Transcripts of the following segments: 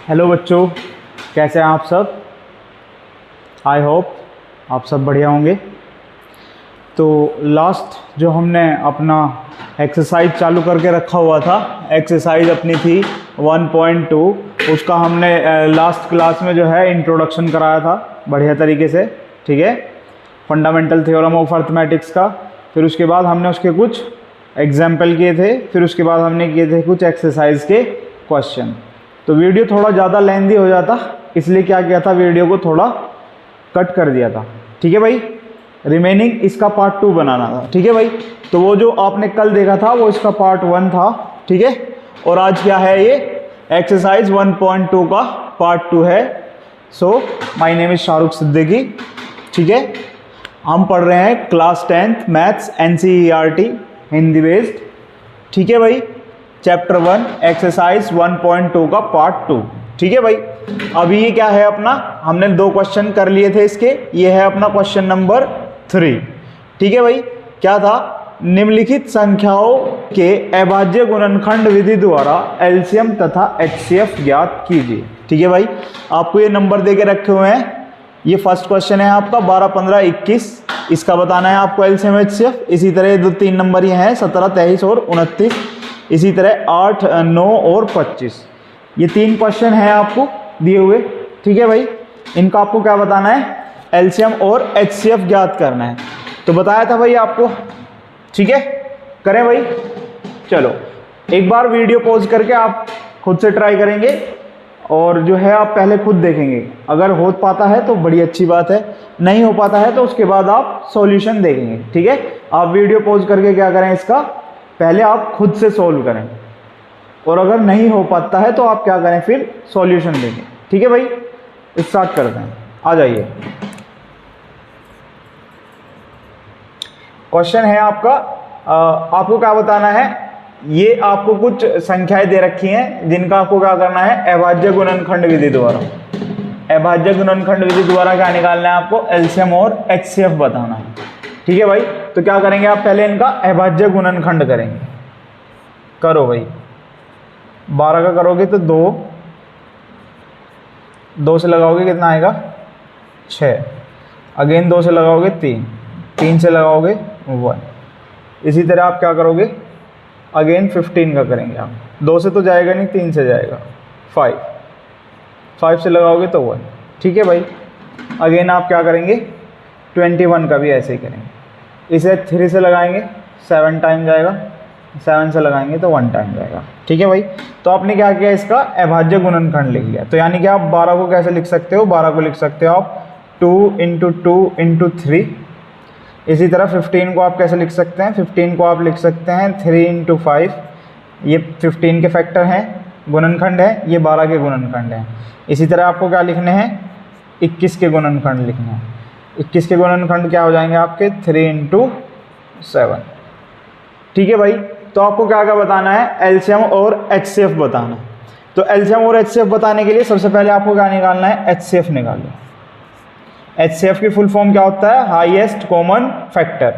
Hello बच्चों, कैसे हैं आप सब। आई होप आप सब बढ़िया होंगे। तो लास्ट जो हमने अपना एक्सरसाइज चालू करके रखा हुआ था, एक्सरसाइज अपनी थी 1.2, उसका हमने लास्ट क्लास में जो है इंट्रोडक्शन कराया था बढ़िया तरीके से, ठीक है, फंडामेंटल थ्योरम ऑफ अर्थमेटिक्स का। फिर उसके बाद हमने उसके कुछ एग्जाम्पल किए थे, फिर उसके बाद हमने किए थे कुछ एक्सरसाइज के क्वेश्चन। तो वीडियो थोड़ा ज़्यादा लेंथी हो जाता, इसलिए क्या किया था, वीडियो को थोड़ा कट कर दिया था, ठीक है भाई। रिमेनिंग इसका पार्ट 2 बनाना था, ठीक है भाई। तो वो जो आपने कल देखा था वो इसका पार्ट 1 था, ठीक है। और आज क्या है, ये एक्सरसाइज 1.2 का पार्ट 2 है। So my name is Shahrukh Siddiqui, ठीक है। हम पढ़ रहे हैं class 10th maths NCERT Hindi based, ठीक है भाई। चैप्टर 1 एक्सरसाइज 1.2 का पार्ट 2, ठीक है भाई। अभी ये क्या है अपना, हमने 2 क्वेश्चन कर लिए थे इसके, ये है अपना क्वेश्चन नंबर 3, ठीक है भाई। क्या था, निम्नलिखित संख्याओं के अभाज्य गुणनखंड विधि द्वारा एलसीएम तथा HCF ज्ञात कीजिए, ठीक है भाई। आपको ये नंबर दे के रखे हुए हैं। ये फर्स्ट क्वेश्चन है आपका 12, 15, 21, इसका बताना है आपको एलसीएम HCF। इसी तरह 2-3 नंबर ये हैं 17, 23 और 29। इसी तरह 8, 9 और 25, ये 3 क्वेश्चन हैं आपको दिए हुए, ठीक है भाई। इनका आपको क्या बताना है, एलसीएम और HCF ज्ञात करना है। तो बताया था भाई आपको, ठीक है। करें भाई, चलो एक बार वीडियो पॉज करके आप खुद से ट्राई करेंगे और जो है आप पहले खुद देखेंगे। अगर हो पाता है तो बड़ी अच्छी बात है, नहीं हो पाता है तो उसके बाद आप सॉल्यूशन देखेंगे, ठीक है। आप वीडियो पॉज करके क्या करें, इसका पहले आप खुद से सोल्व करें, और अगर नहीं हो पाता है तो आप क्या करें, फिर सॉल्यूशन देंगे, ठीक है भाई। स्टार्ट करते हैं, आ जाइए। क्वेश्चन है आपका, आपको क्या बताना है, ये आपको कुछ संख्याएं दे रखी हैं जिनका आपको क्या करना है, अभाज्य गुणनखंड विधि द्वारा, अभाज्य गुणनखंड विधि द्वारा क्या निकालना है आपको, एलसीएम और HCF बताना है, ठीक है भाई। तो क्या करेंगे आप, पहले इनका अभाज्य गुणनखंड करेंगे। करो भाई, 12 का करोगे तो 2 से लगाओगे कितना आएगा, 6। अगेन 2 से लगाओगे 3 से लगाओगे 1। इसी तरह आप क्या करोगे, अगेन 15 का करेंगे आप। 2 से तो जाएगा नहीं, 3 से जाएगा 5 से लगाओगे तो 1, ठीक है भाई। अगेन आप क्या करेंगे, 21 का भी ऐसे ही करेंगे। इसे 3 से लगाएंगे 7 टाइम जाएगा, 7 से लगाएंगे तो 1 टाइम जाएगा, ठीक है भाई। तो आपने क्या किया, इसका अभाज्य गुणनखंड लिख लिया। तो यानी कि आप 12 को कैसे लिख सकते हो, 12 को लिख सकते हो आप 2 × 2 × 3। इसी तरह 15 को आप कैसे लिख सकते हैं, 15 को आप लिख सकते हैं 3 × 5। ये 15 के फैक्टर हैं, गुणनखंड है, ये 12 के गुणनखंड हैं। इसी तरह आपको क्या लिखने हैं, 21 के गुणनखंड लिखने हैं। 21 के गुणनखंड क्या हो जाएंगे आपके, 3 × 7, ठीक है भाई। तो आपको क्या क्या बताना है, एलसीएम और HCF बताना है। तो एलसीएम और HCF बताने के लिए सबसे पहले आपको क्या निकालना है, HCF निकालो। HCF की फुल फॉर्म क्या होता है, हाईएस्ट कॉमन फैक्टर।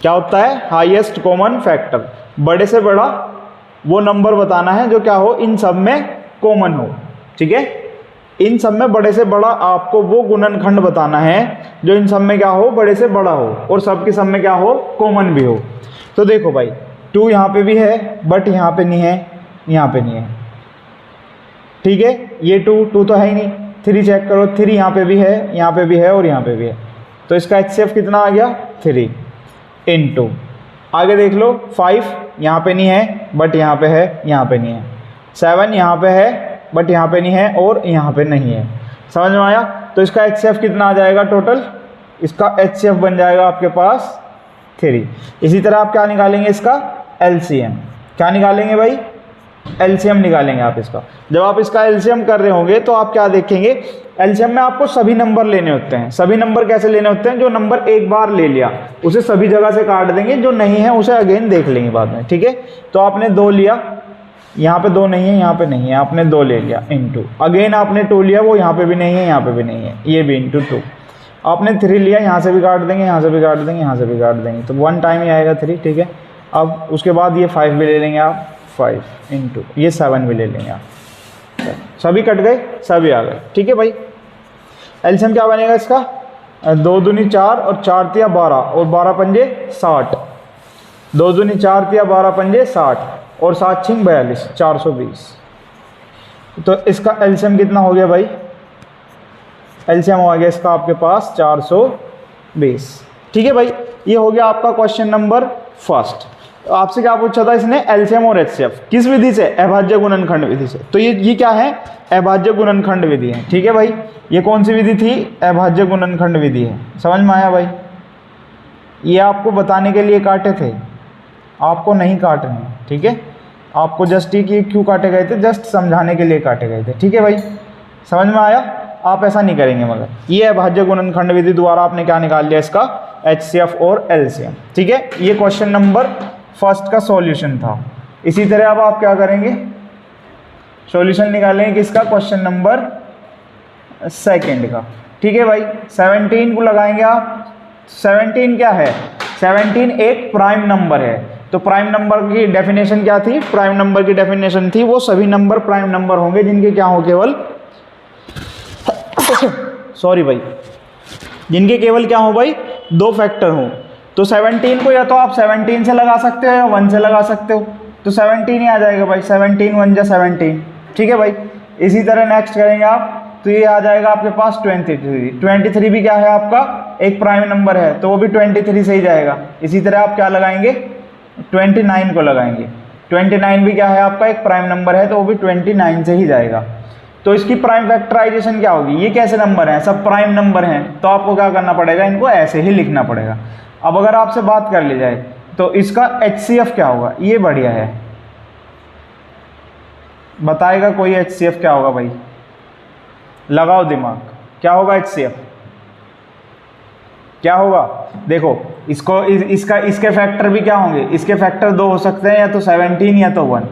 क्या होता है, हाईएस्ट कॉमन फैक्टर। बड़े से बड़ा वो नंबर बताना है जो क्या हो, इन सब में कॉमन हो, ठीक है। इन सब में बड़े से बड़ा आपको वो गुणनखंड बताना है जो इन सब में क्या हो, बड़े से बड़ा हो, और सब के सब में क्या हो, कॉमन भी हो। तो देखो भाई, 2 यहाँ पे भी है बट यहाँ पे नहीं है, यहाँ पे नहीं है, ठीक है। ये 2 तो है ही नहीं। 3 चेक करो, 3 यहाँ पे भी है, यहाँ पे भी है और यहाँ पे भी है। तो इसका HCF कितना आ गया, 3 × आगे देख लो, 5 यहाँ पे नहीं है बट यहाँ पे है, यहाँ पे नहीं है। 7 यहाँ पे है बट यहाँ पे नहीं है और यहाँ पे नहीं है। समझ में आया। तो इसका HCF कितना आ जाएगा टोटल, इसका HCF बन जाएगा आपके पास 3। इसी तरह आप क्या निकालेंगे, इसका LCM। क्या निकालेंगे भाई, LCM निकालेंगे आप इसका। जब आप इसका LCM कर रहे होंगे तो आप क्या देखेंगे, LCM में आपको सभी नंबर लेने होते हैं। सभी नंबर कैसे लेने होते हैं, जो नंबर एक बार ले लिया उसे सभी जगह से काट देंगे, जो नहीं है उसे अगेन देख लेंगे बाद में, ठीक है। तो आपने 2 लिया, यहाँ पे 2 नहीं है, यहाँ पे नहीं है, आपने 2 ले लिया × अगेन आपने 2 लिया, वो यहाँ पे भी नहीं है, यहाँ पे भी नहीं है, ये भी × 2। आपने 3 लिया, यहाँ से भी काट देंगे, यहाँ से भी काट देंगे, यहाँ से भी काट देंगे, तो 1 टाइम ही आएगा 3, ठीक है। अब उसके बाद ये 5 भी ले लेंगे आप, 5 × ये 7 भी ले लेंगे आप, सभी कट गए, सभी आ गए। ठीक है भाई, एलसीएम क्या बनेगा इसका, 2 दूनी 4 और 4 तिया 12 और 12 पंजे 60, 2 दूनी 4 तिया 12 पंजे 60 और 7 छिंग 42, 420। तो इसका एलसीएम कितना हो गया भाई, एलसीएम हो गया इसका आपके पास 420। ठीक है भाई, ये हो गया आपका क्वेश्चन नंबर फर्स्ट। तो आपसे क्या पूछा था इसने, एलसीएम और एचसीएफ किस विधि से, अभाज्य गुणनखंड विधि से। तो ये क्या है, अभाज्य गुणनखंड विधि है। ठीक है भाई, ये कौन सी विधि थी, अभाज्य गुणनखंड विधि है। समझ में आया भाई, ये आपको बताने के लिए काटे थे, आपको नहीं काटने। ठीक है, आपको जस्ट ये क्यों काटे गए थे, जस्ट समझाने के लिए काटे गए थे। ठीक है भाई, समझ में आया, आप ऐसा नहीं करेंगे। मगर ये अभाज्य गुणनखंड विधि द्वारा आपने क्या निकाल लिया इसका, एचसीएफ और एलसीएम। ठीक है, ये क्वेश्चन नंबर फर्स्ट का सॉल्यूशन था। इसी तरह अब आप क्या करेंगे, सॉल्यूशन निकालेंगे किसका, क्वेश्चन नंबर सेकंड का। ठीक है भाई, 17 को लगाएंगे आप। 17 क्या है, 17 एक प्राइम नंबर है। तो प्राइम नंबर की डेफिनेशन क्या थी, प्राइम नंबर की डेफिनेशन थी वो सभी नंबर प्राइम नंबर होंगे जिनके क्या हो, केवल सॉरी भाई, जिनके केवल क्या हो भाई, 2 फैक्टर हो। तो 17 को या तो आप 17 से लगा सकते हो या 1 से लगा सकते हो। तो 17 ही आ जाएगा भाई, 17 1 जा 17। ठीक है भाई, इसी तरह नेक्स्ट करेंगे आप, तो ये आ जाएगा आपके पास 23। 23 भी क्या है आपका, एक प्राइम नंबर है, तो वो भी 23 से ही जाएगा। इसी तरह आप क्या लगाएंगे, 29 को लगाएंगे। 29 भी क्या है आपका, एक प्राइम नंबर है, तो वो भी 29 से ही जाएगा। तो इसकी प्राइम फैक्टराइजेशन क्या होगी, ये कैसे नंबर हैं, सब प्राइम नंबर हैं, तो आपको क्या करना पड़ेगा, इनको ऐसे ही लिखना पड़ेगा। अब अगर आपसे बात कर ली जाए तो इसका एचसीएफ क्या होगा, ये बढ़िया है, बताएगा कोई एचसीएफ क्या होगा भाई, लगाओ दिमाग, क्या होगा एचसीएफ, क्या होगा। देखो इसको इसके फैक्टर भी क्या होंगे, इसके फैक्टर 2 हो सकते हैं, या तो 17 या तो 1।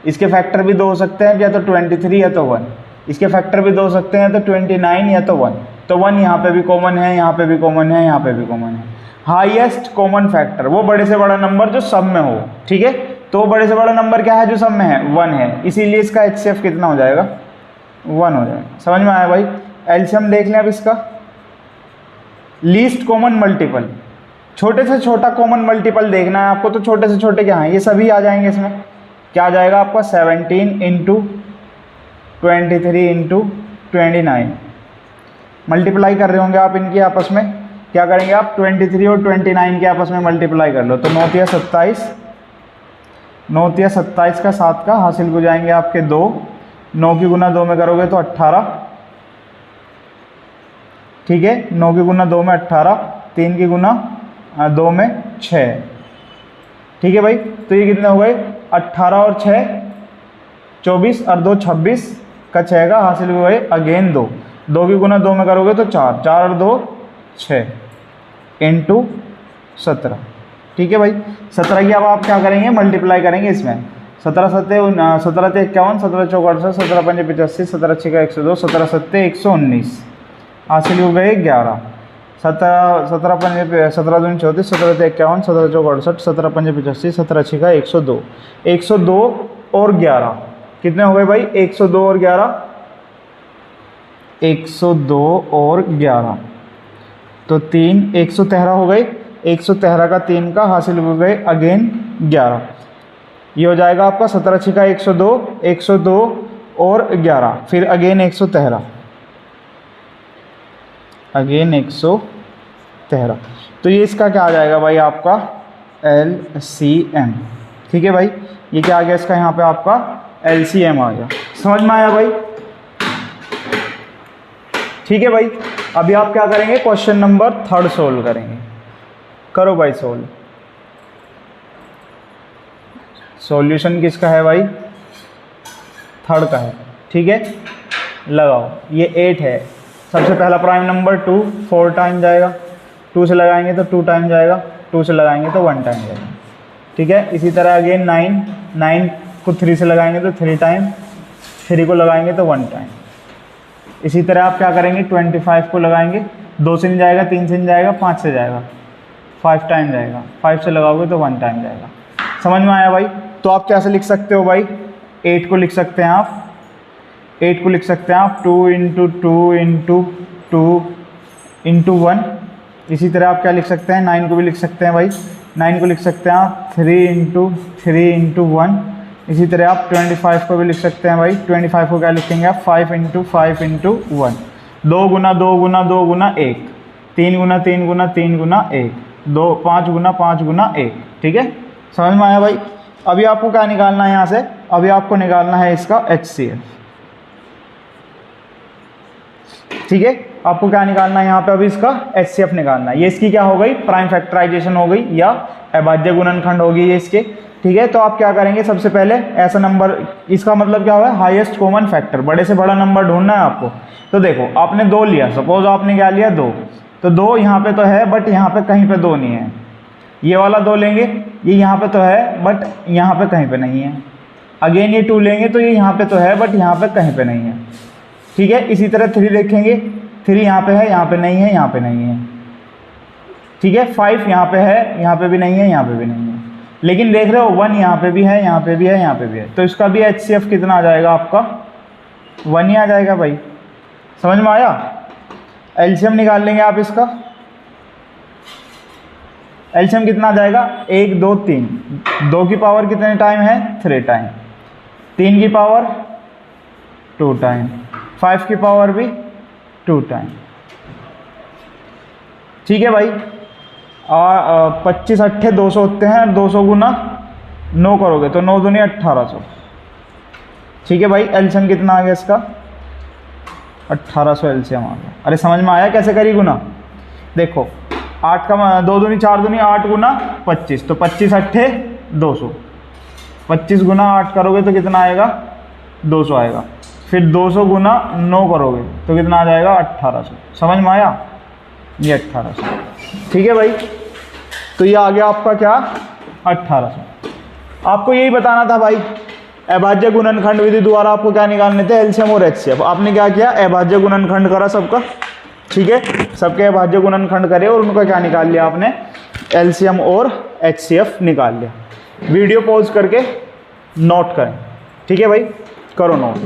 इसके फैक्टर भी 2 हो सकते हैं, या तो 23 या तो 1। इसके फैक्टर भी 2 हो सकते हैं, या तो 29 या तो 1। तो 1 यहाँ पे भी कॉमन है, यहाँ पे भी कॉमन है, यहाँ पे भी कॉमन है। हाईएस्ट कॉमन फैक्टर, वो बड़े से बड़ा नंबर जो सब में हो। ठीक है, तो बड़े से बड़ा नंबर क्या है जो सब में है, 1 है। इसीलिए इसका एचसीएफ कितना हो जाएगा, 1 हो जाएगा। समझ में आया भाई। एलसीएम देख लें अब इसका, लीस्ट कॉमन मल्टीपल, छोटे से छोटा कॉमन मल्टीपल देखना है आपको। तो छोटे से छोटे क्या हैं, ये सभी आ जाएंगे इसमें। क्या आ जाएगा आपका, 17 × 23 × 29। मल्टीप्लाई कर रहे होंगे आप इनकी आपस में, क्या करेंगे आप, 23 और 29 के आपस में मल्टीप्लाई कर लो। तो 9 तिया 27, 9 तिया 27 का 7 का हासिल हो जाएंगे आपके 2। 9 की गुना 2 में करोगे तो 18। ठीक है, 9 की गुना 2 में 18, 3 की गुना 2 में 6। ठीक है भाई, तो ये कितने हो गए, 18 और 6 24 और 2 26 का 6 का हासिल हुए अगेन 2। 2 की गुना 2 में करोगे तो 4, 4 और 2 6 × 17। ठीक है भाई, 17 की अब आप क्या करेंगे, मल्टीप्लाई करेंगे इसमें। 17 सत्ते 51, 17 चौक 68, 17 पंजे 85, 17 छः 102, 17 सत्ते 119, हासिल हो गए 11। 17 पंजे 17 दूनी 34, 17 51, 17 चौक 68, 17 पंजे 85, 17 छः 102, 102 और 11 कितने हो गए भाई, 102 और 11, 102 और 11 तो 3, 113 हो गए। 113 का 3 का हासिल हो गए अगेन 11। ये हो जाएगा आपका 17 छः 102, 102 और 11, फिर अगेन 113, अगेन 113। तो ये इसका क्या आ जाएगा भाई, आपका LCM। ठीक है भाई, ये क्या आ गया इसका, यहाँ पे आपका LCM आ गया। समझ में आया भाई। ठीक है भाई, अभी आप क्या करेंगे, क्वेश्चन नंबर 3 सोल्व करेंगे। करो भाई सोल्व। सॉल्यूशन किसका है भाई, 3 का है। ठीक है, लगाओ। ये 8 है, सबसे पहला प्राइम नंबर 2 4 टाइम जाएगा, 2 से लगाएंगे तो 2 टाइम जाएगा, 2 से लगाएंगे तो 1 टाइम जाएगा। ठीक है, इसी तरह अगेन 9 को 3 से लगाएंगे तो 3 टाइम, 3 को लगाएंगे तो 1 टाइम। इसी तरह आप क्या करेंगे, 25 को लगाएंगे, 2 से नहीं जाएगा, 3 से नहीं जाएगा, 5 से जाएगा, 5 टाइम जाएगा, 5 से लगाओगे तो 1 टाइम जाएगा। समझ में आया भाई। तो आप कैसे लिख सकते हो भाई, 8 को लिख सकते हैं आप 8 को लिख सकते हैं आप 2 इंटू 2 इंटू 2 इंटू 1। इसी तरह आप क्या लिख सकते हैं, 9 को भी लिख सकते हैं भाई, 9 को लिख सकते हैं आप 3 इंटू 3 इंटू 1। इसी तरह आप 25 को भी लिख सकते हैं भाई, 25 को क्या लिखेंगे आप 5 इंटू 5 इंटू 1। 2 गुना 2 गुना 2 गुना 1, 3 गुना 3 गुना 3 गुना 1, 2 5 गुना 5 गुना 1। ठीक है, समझ में आया भाई। अभी आपको क्या निकालना है यहाँ से, अभी आपको निकालना है इसका HCF। ठीक है, आपको क्या निकालना है यहाँ पे, अभी इसका HCF निकालना है। ये इसकी क्या हो गई, प्राइम फैक्टराइजेशन हो गई या अभाज्य गुणनखंड होगी ये इसके। ठीक है, तो आप क्या करेंगे, सबसे पहले ऐसा नंबर, इसका मतलब क्या हुआ, हाईएस्ट कॉमन फैक्टर, बड़े से बड़ा नंबर ढूंढना है आपको। तो देखो आपने 2 लिया, सपोज आपने क्या लिया 2, तो 2 यहाँ पे तो है बट यहाँ पे कहीं पे 2 नहीं है। ये वाला 2 लेंगे, ये यहाँ पे तो है बट यहाँ पे कहीं पे नहीं है। अगेन ये 2 लेंगे तो ये यहाँ पे तो है बट यहाँ पे कहीं पे नहीं है। ठीक है, इसी तरह 3 देखेंगे, 3 यहाँ पे है, यहाँ पे नहीं है, यहाँ पे नहीं है। ठीक है, 5 यहाँ पे है, यहाँ पे भी नहीं है, यहाँ पे भी नहीं है। लेकिन देख रहे हो 1 यहाँ पे भी है, यहाँ पे भी है, यहाँ पे भी है, तो इसका भी HCF कितना आ जाएगा आपका, 1 ही आ जाएगा भाई। समझ में आया। एलसीएम निकाल लेंगे आप इसका, एलसीएम कितना आ जाएगा, 1 2 3, 2 की पावर कितने टाइम है, 3 टाइम, 3 की पावर 2 टाइम, 5 की पावर भी 2 टाइम। ठीक है भाई, 25 अट्ठे 200 होते हैं, 200 गुना 9 करोगे तो 9 दूनी 1800। ठीक है भाई, एलसीएम कितना आ गया इसका, 1800 एलसीएम आ गया। अरे समझ में आया कैसे करी गुना। देखो 8 का 2 दूनी 4 दूनी 8 गुना 25, तो 25 अट्ठे 200, 25 गुना 8 करोगे तो कितना आएगा, 200 आएगा। फिर 200 गुना 9 करोगे तो कितना आ जाएगा, 1800। समझ में आया, ये 1800। ठीक है भाई, तो ये आ गया आपका क्या, 1800। आपको यही बताना था भाई, अभाज्य गुणनखंड विधि द्वारा आपको क्या निकालने थे, एलसीएम और एचसीएफ। आपने क्या किया, अभाज्य गुणनखंड करा सबका। ठीक है, सबके अभाज्य गुणनखंड करे और उनका क्या निकाल लिया आपने, एलसीएम और एचसीएफ निकाल लिया। वीडियो पॉज करके नोट करें। ठीक है भाई, करो नोट।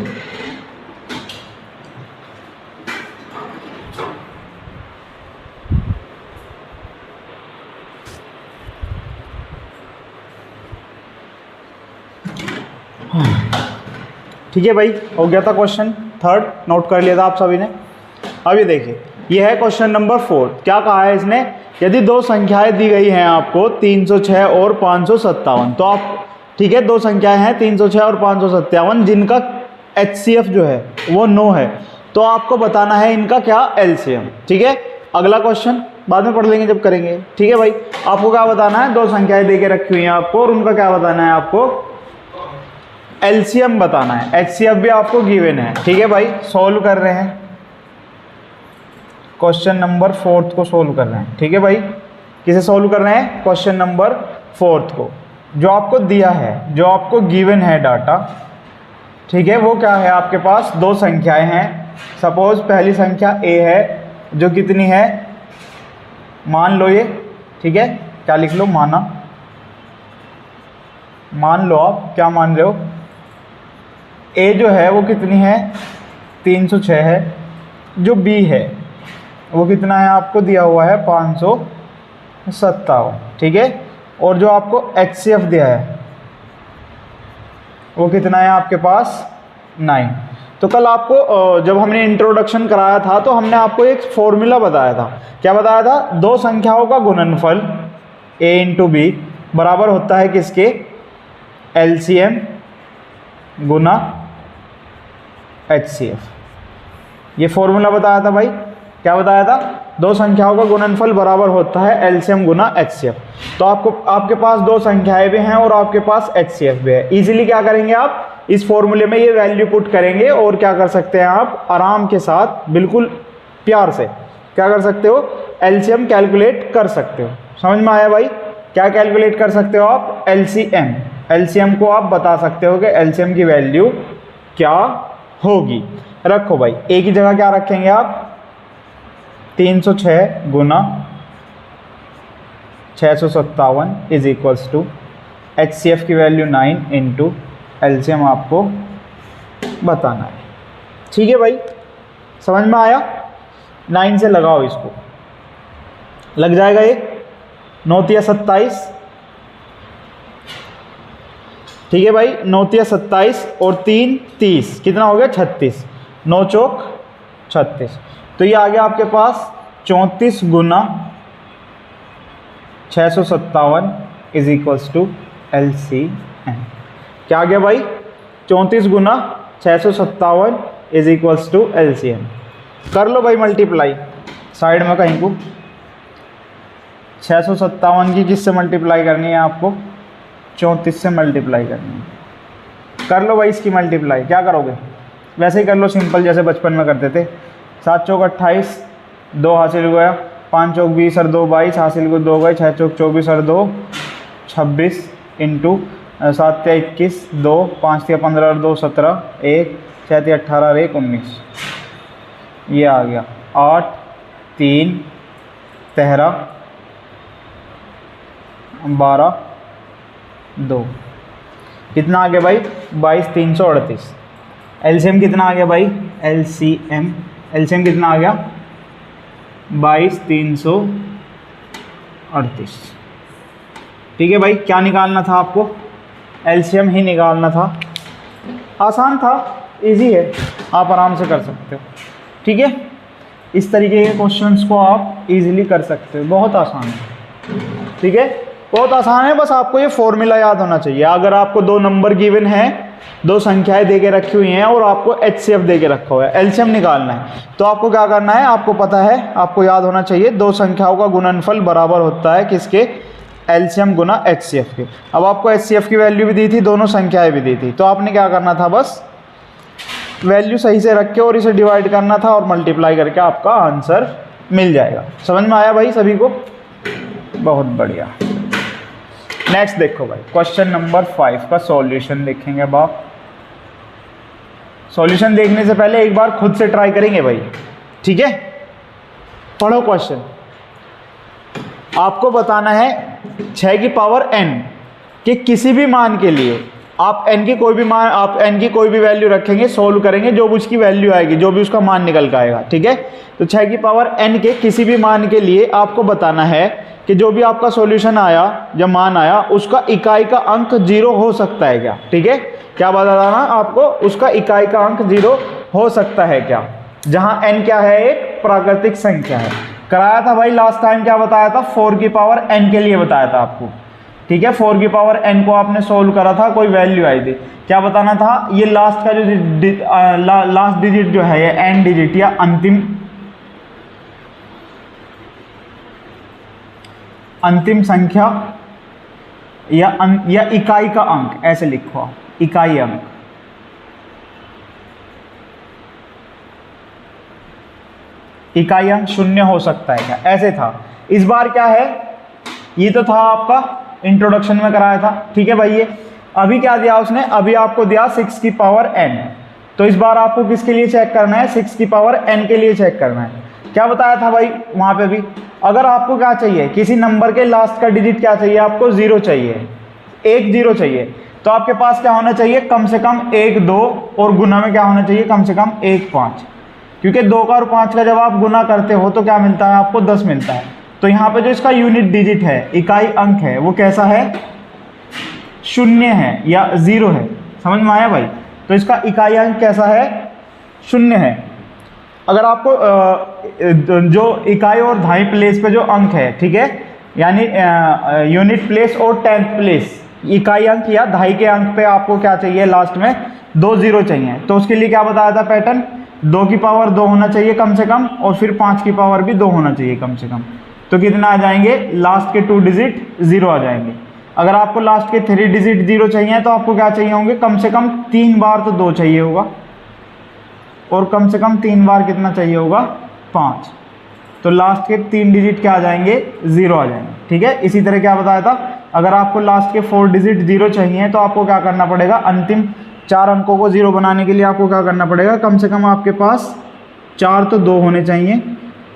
ठीक है भाई, हो गया था क्वेश्चन थर्ड, नोट कर लिया था आप सभी ने। अभी देखिए, यह है क्वेश्चन नंबर 4। क्या कहा है इसने, यदि 2 संख्याएं दी गई हैं आपको 306 और 557, तो आप, ठीक है, 2 संख्याएं हैं 306 और 557 जिनका HCF जो है वो 9 है, तो आपको बताना है इनका क्या LCM। ठीक है, अगला क्वेश्चन बाद में पढ़ लेंगे जब करेंगे। ठीक है भाई, आपको क्या बताना है, 2 संख्याएं दे के रखी हुई हैं आपको और उनका क्या बताना है, आपको LCM बताना है। HCF भी आपको गिवन है। ठीक है भाई, सॉल्व कर रहे हैं, क्वेश्चन नंबर 4 को सॉल्व कर रहे हैं। ठीक है भाई, किसे सॉल्व कर रहे हैं, क्वेश्चन नंबर 4 को, जो आपको दिया है, जो आपको गिवन है डाटा। ठीक है, वो क्या है, आपके पास 2 संख्याएं हैं। सपोज पहली संख्या A है, जो कितनी है, मान लो ये, ठीक है, क्या लिख लो, माना, मान लो आप क्या मान रहे हो, A जो है वो कितनी है, 306 है। जो B है वो कितना है, आपको दिया हुआ है 557। ठीक है, और जो आपको HCF दिया है वो कितना है आपके पास, 9। तो कल आपको जब हमने इंट्रोडक्शन कराया था तो हमने आपको एक फॉर्मूला बताया था। क्या बताया था, 2 संख्याओं का गुणनफल A इंटू B बराबर होता है किसके, LCM गुना HCF। ये फॉर्मूला बताया था भाई। क्या बताया था, 2 संख्याओं का गुणनफल बराबर होता है LCM गुना HCF। तो आपको, आपके पास 2 संख्याएं भी हैं और आपके पास HCF भी है। इजीली क्या करेंगे आप, इस फॉर्मूले में ये वैल्यू पुट करेंगे और क्या कर सकते हैं आप, आराम के साथ, बिल्कुल प्यार से क्या कर सकते हो, LCM कैलकुलेट कर सकते हो। समझ में आया भाई, क्या कैलकुलेट कर सकते हो आप, LCM। LCM को आप बता सकते हो कि LCM की वैल्यू क्या होगी। रखो भाई, A की जगह क्या रखेंगे आप, 306 गुना 657 इज इक्वल्स टू HCF की वैल्यू 9 इंटू LCM आपको बताना है। ठीक है भाई, समझ में आया? 9 से लगाओ इसको, लग जाएगा ये 9 तिया 27, ठीक है भाई, 9 तिया 27 और 3 30, कितना हो गया 36, 9 चौक 36। तो ये आ गया आपके पास 34 गुना 657 इज इक्वल्स टू LCM। क्या आ गया भाई? 34 गुना 657 इज इक्वल्स टू LCM। कर लो भाई मल्टीप्लाई साइड में कहीं को। 657 की किससे मल्टीप्लाई करनी है आपको? 34 से मल्टीप्लाई करनी है। कर लो भाई इसकी मल्टीप्लाई। क्या करोगे? वैसे ही कर लो सिंपल, जैसे बचपन में करते थे। 7 चौक 28, 2 हासिल हो गया, 5 चौक 20 और 2 22, हासिल को 2 गए, 6 चौक 24 और 2 26 इंटू 7 तिया 21, 2 5 तिया 15 और 2 17, 1 6 तिया 18 और 1 19, ये आ गया 8 3 13 12 2, कितना आ गया भाई? 22 338। LCM कितना आ गया भाई? LCM कितना आ गया? 22 338। ठीक है भाई, क्या निकालना था आपको? LCM ही निकालना था। आसान था, इजी है, आप आराम से कर सकते हो। ठीक है, इस तरीके के क्वेश्चंस को आप इजीली कर सकते हो, बहुत आसान है। ठीक है, बहुत आसान है, बस आपको ये फॉर्मूला याद होना चाहिए। अगर आपको 2 नंबर गिवन है, 2 संख्याएं दे के रखी हुई हैं और आपको HCF दे के रखा हुआ है, LCM निकालना है, तो आपको क्या करना है? आपको पता है, आपको याद होना चाहिए 2 संख्याओं का गुणनफल बराबर होता है किसके? LCM गुना HCF के। अब आपको HCF की वैल्यू भी दी थी, दोनों संख्याएं भी दी थी, तो आपने क्या करना था? बस वैल्यू सही से रख के और इसे डिवाइड करना था और मल्टीप्लाई करके आपका आंसर मिल जाएगा। समझ में आया भाई सभी को? बहुत बढ़िया। नेक्स्ट देखो भाई, क्वेश्चन नंबर 5 का सॉल्यूशन देखेंगे। अब आप सॉल्यूशन देखने से पहले एक बार खुद से ट्राई करेंगे भाई। ठीक है, पढ़ो क्वेश्चन। आपको बताना है 6 की पावर n के किसी भी मान के लिए आप n की कोई भी वैल्यू रखेंगे, सोल्व करेंगे, जो भी उसकी वैल्यू आएगी, जो भी उसका मान निकल के आएगा। ठीक है, तो 6 की पावर n के किसी भी मान के लिए आपको बताना है कि जो भी आपका सॉल्यूशन आया, जब मान आया, उसका इकाई का अंक 0 हो सकता है क्या? ठीक है, क्या बताना आपको? उसका इकाई का अंक 0 हो सकता है क्या, जहां n क्या है? एक प्राकृतिक संख्या है। कराया था भाई लास्ट टाइम, क्या बताया था? 4 की पावर n के लिए बताया था आपको। ठीक है, 4 की पावर n को आपने सोल्व करा था, कोई वैल्यू आई थी, क्या बताना था? ये लास्ट का जो लास्ट डिजिट जो है, ये n डिजिट या अंतिम संख्या या इकाई का अंक, ऐसे लिखो आप, इकाई अंक। इकाई अंक 0 हो सकता है क्या? ऐसे था। इस बार क्या है? ये तो था आपका इंट्रोडक्शन में कराया था। ठीक है भाई, ये अभी क्या दिया उसने? अभी आपको दिया 6 की पावर n। तो इस बार आपको किसके लिए चेक करना है? 6 की पावर n के लिए चेक करना है। क्या बताया था भाई वहां पे भी? अगर आपको क्या चाहिए? किसी नंबर के लास्ट का डिजिट क्या चाहिए आपको? 0 चाहिए, 1 0 चाहिए। तो आपके पास क्या होना चाहिए? कम से कम 1 2 और गुना में क्या होना चाहिए? कम से कम 1 5, क्योंकि 2 का और 5 का जब आप गुना करते हो तो क्या मिलता है आपको? 10 मिलता है। तो यहाँ पे जो इसका यूनिट डिजिट है, इकाई अंक है, वो कैसा है? 0 है या 0 है। समझ में आया भाई? तो इसका इकाई अंक कैसा है? 0 है। अगर आपको जो इकाई और दहाई प्लेस पे जो अंक है, ठीक है, यानी यूनिट प्लेस और 10th प्लेस, इकाई अंक या दहाई के अंक पे आपको क्या चाहिए? लास्ट में 2 0 चाहिए। तो उसके लिए क्या बताया था पैटर्न? 2 की पावर 2 होना चाहिए कम से कम, और फिर 5 की पावर भी 2 होना चाहिए कम से कम। तो कितना आ जाएंगे? लास्ट के 2 डिजिट 0 आ जाएंगे। अगर आपको लास्ट के 3 डिजिट 0 चाहिए तो आपको क्या चाहिए होंगे? कम से कम 3 बार तो 2 चाहिए होगा, और कम से कम 3 बार कितना चाहिए होगा? 5। तो लास्ट के 3 डिजिट क्या आ जाएंगे? 0 आ जाएंगे। ठीक है, इसी तरह क्या बताया था? अगर आपको लास्ट के 4 डिजिट 0 चाहिए तो आपको क्या करना पड़ेगा? अंतिम 4 अंकों को 0 बनाने के लिए आपको क्या करना पड़ेगा? कम से कम आपके पास 4 तो 2 होने चाहिए,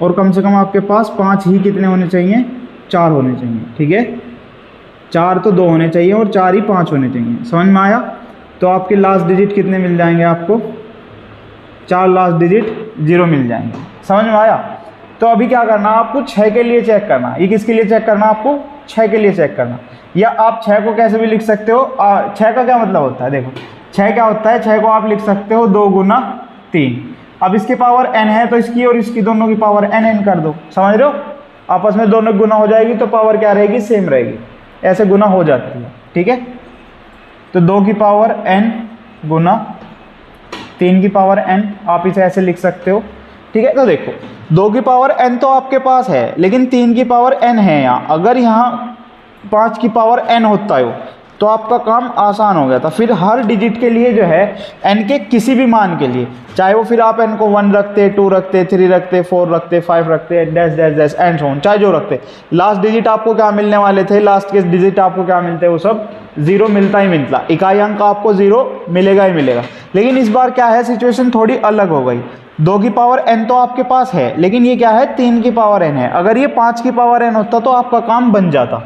और कम से कम आपके पास 5 ही कितने होने चाहिए? 4 होने चाहिए। ठीक है, 4 तो 2 होने चाहिए और 4 ही 5 होने चाहिए। समझ में आया? तो आपके लास्ट डिजिट कितने मिल जाएंगे आपको? 4 लास्ट डिजिट 0 मिल जाएंगे। समझ में आया? तो अभी क्या करना आपको 6 के लिए चेक करना। ये किसके लिए चेक करना आपको? 6 के लिए चेक करना। या आप 6 को कैसे भी लिख सकते हो। 6 का क्या मतलब होता है, देखो 6 क्या होता है, 6 को आप लिख सकते हो 2 गुना 3। अब इसकी पावर n है तो इसकी और इसकी दोनों की पावर n कर दो। समझ रहे हो? आपस में दोनों गुना हो जाएगी तो पावर क्या रहेगी, सेम रहेगी। ऐसे गुना हो जाती है, ठीक है। तो 2 की पावर n गुना 3 की पावर n, आप इसे ऐसे लिख सकते हो, ठीक है। तो देखो 2 की पावर n तो आपके पास है, लेकिन 3 की पावर n है यहाँ। अगर यहाँ 5 की पावर n होता है तो आपका काम आसान हो गया था। फिर हर डिजिट के लिए जो है n के किसी भी मान के लिए, चाहे वो फिर आप n को 1 रखते, 2 रखते, 3 रखते, 4 रखते, 5 रखते, dash dash dash and so on, चाहे जो रखते, लास्ट डिजिट आपको क्या मिलने वाले थे, लास्ट के डिजिट आपको क्या मिलते हैं, वो सब 0 मिलता ही मिलता। इकाई अंक आपको 0 मिलेगा ही मिलेगा। लेकिन इस बार क्या है, सिचुएशन थोड़ी अलग हो गई। 2 की पावर n तो आपके पास है, लेकिन ये क्या है, 3 की पावर n है। अगर ये 5 की पावर n होता तो आपका काम बन जाता।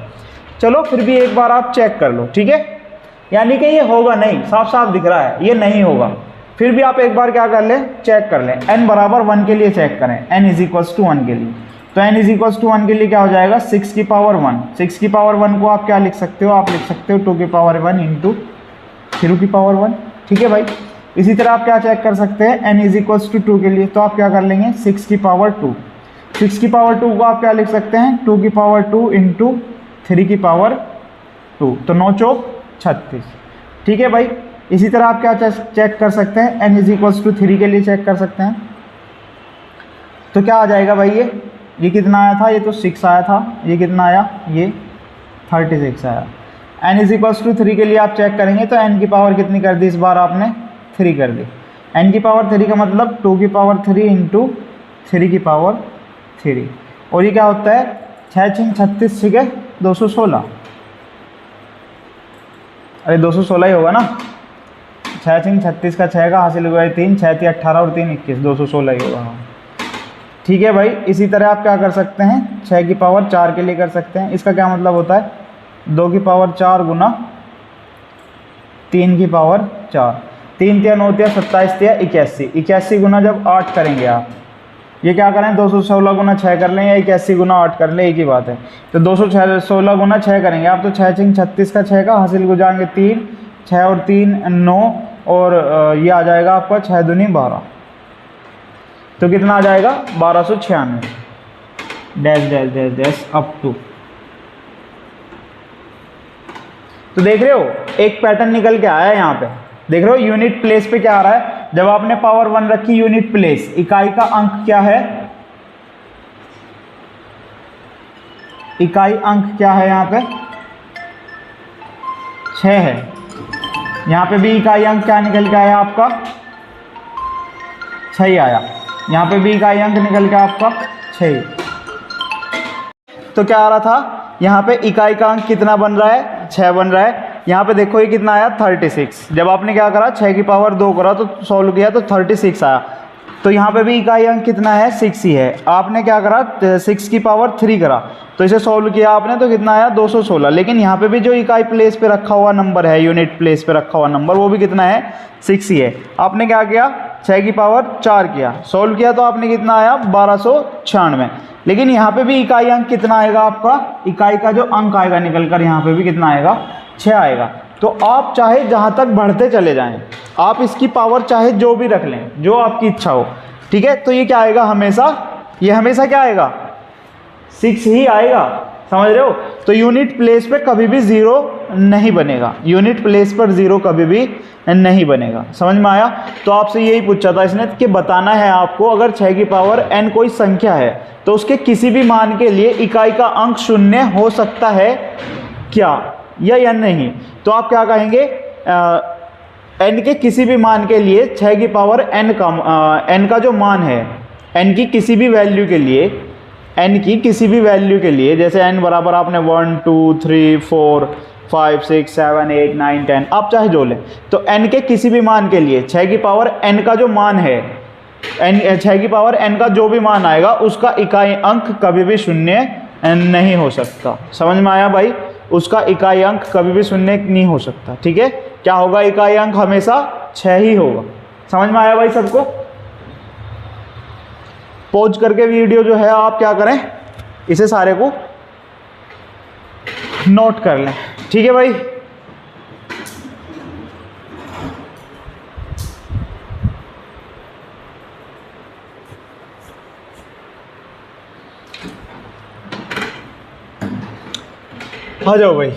चलो फिर भी एक बार आप चेक कर लो, ठीक है। यानी कि ये होगा नहीं, साफ साफ दिख रहा है ये नहीं होगा। फिर भी आप एक बार क्या कर लें, चेक कर लें। n बराबर 1 के लिए चेक करें, n इज इक्वल्स टू 1 के लिए। तो n इज इक्वल्स टू 1 के लिए क्या हो जाएगा, 6 की पावर 1। 6 की पावर 1 को आप क्या लिख सकते हो, आप लिख सकते हो 2 की पावर 1 इंटू 3 की पावर 1, ठीक है भाई। इसी तरह आप क्या चेक कर सकते हैं, n इज इक्वल्स टू 2 के लिए, तो आप क्या कर लेंगे 6 की पावर 2। 6 की पावर 2 को आप क्या लिख सकते हैं, 2 की पावर 2 इंटू 3 की पावर 2, तो 9 चौक 36, ठीक है भाई। इसी तरह आप क्या चेक कर सकते हैं, n इज इक्वल्स टू 3 के लिए चेक कर सकते हैं। तो क्या आ जाएगा भाई, ये कितना आया था, ये तो 6 आया था, ये कितना आया, ये 36 आया। n इज इक्वल्स टू 3 के लिए आप चेक करेंगे तो n की पावर कितनी कर दी, इस बार आपने 3 कर दी। n की पावर 3 का मतलब 2 की पावर 3 इंटू 3 की पावर 3, और ये क्या होता है, 6 6 36 6 216। अरे 216 ही होगा ना, 6 6 36 का 6 का हासिल हुआ है 3, 6 3 18 और 3 21, 216 ही होगा, ठीक है भाई। इसी तरह आप क्या कर सकते हैं, 6 की पावर 4 के लिए कर सकते हैं। इसका क्या मतलब होता है, 2 की पावर 4 गुना 3 की पावर 4, 3 3 9 3 27 3 81, 81 गुना जब 8 करेंगे आप, ये क्या करें 216 गुना 6 कर लें या 81 गुना 8 कर लें, एक ही बात है। तो 216 गुना 6 करेंगे आप, तो 6 6 36 का 6 का हासिल हो जाएंगे 3, 6 और 3 9, और ये आ जाएगा आपका 6 दूनी 12, तो कितना आ जाएगा 1296 dash dash dash dash up to. तो देख रहे हो एक पैटर्न निकल के आया है यहाँ पे, देख रहे हो यूनिट प्लेस पे क्या आ रहा है, जब आपने पावर 1 रखी यूनिट प्लेस, इकाई का अंक क्या है, इकाई अंक क्या है यहाँ पे 6 है। यहाँ पे भी इकाई अंक क्या निकल के आया आपका 6 ही आया, यहाँ पे भी इकाई अंक निकल के आपका 6। तो क्या आ रहा था, यहाँ पे इकाई का अंक कितना बन रहा है, 6 बन रहा है। यहाँ पे देखो ये कितना आया 36, जब आपने क्या करा 6 की पावर 2 करा तो सॉल्व किया तो 36 आया। तो यहाँ पे भी इकाई अंक कितना है 6 ही है। आपने क्या करा 6 की पावर 3 करा तो इसे सॉल्व किया आपने तो कितना आया 216। लेकिन यहाँ पे भी जो इकाई प्लेस पे रखा हुआ नंबर है, यूनिट प्लेस पे रखा हुआ नंबर, वो भी कितना है 6 ही है। आपने क्या किया 6 की पावर 4 किया, सॉल्व किया तो आपने कितना आया 1296। लेकिन यहाँ पे भी इकाई अंक कितना आएगा आपका, इकाई का जो अंक आएगा निकल कर यहाँ पे भी कितना आएगा 6 आएगा। तो आप चाहे जहाँ तक बढ़ते चले जाएं, आप इसकी पावर चाहे जो भी रख लें, जो आपकी इच्छा हो, ठीक है। तो ये क्या आएगा हमेशा, ये हमेशा क्या आएगा 6 ही आएगा, समझ रहे हो। तो यूनिट प्लेस पे कभी भी 0 नहीं बनेगा, यूनिट प्लेस पर 0 कभी भी नहीं बनेगा, समझ में आया। तो आपसे यही पूछा था इसने कि बताना है आपको, अगर 6 की पावर n कोई संख्या है तो उसके किसी भी मान के लिए इकाई का अंक 0 हो सकता है क्या, या नहीं। तो आप क्या कहेंगे, n के किसी भी मान के लिए 6 की पावर n का जो मान है, n की किसी भी वैल्यू के लिए, n की किसी भी वैल्यू के लिए, जैसे n बराबर आपने 1 2 3 4 5 6 7 8 9 10, आप चाहे जो लें, तो n के किसी भी मान के लिए 6 की पावर n का जो मान है, 6 की पावर n का जो भी मान आएगा उसका इकाई अंक कभी भी 0 नहीं हो सकता। समझ में आया भाई, उसका इकाई अंक कभी भी 0 नहीं हो सकता, ठीक है। क्या होगा, इकाई अंक हमेशा 6 ही होगा। समझ में आया भाई सबको। पॉज करके वीडियो जो है आप क्या करें, इसे सारे को नोट कर लें। ठीक है भाई। आ जाओ भाई।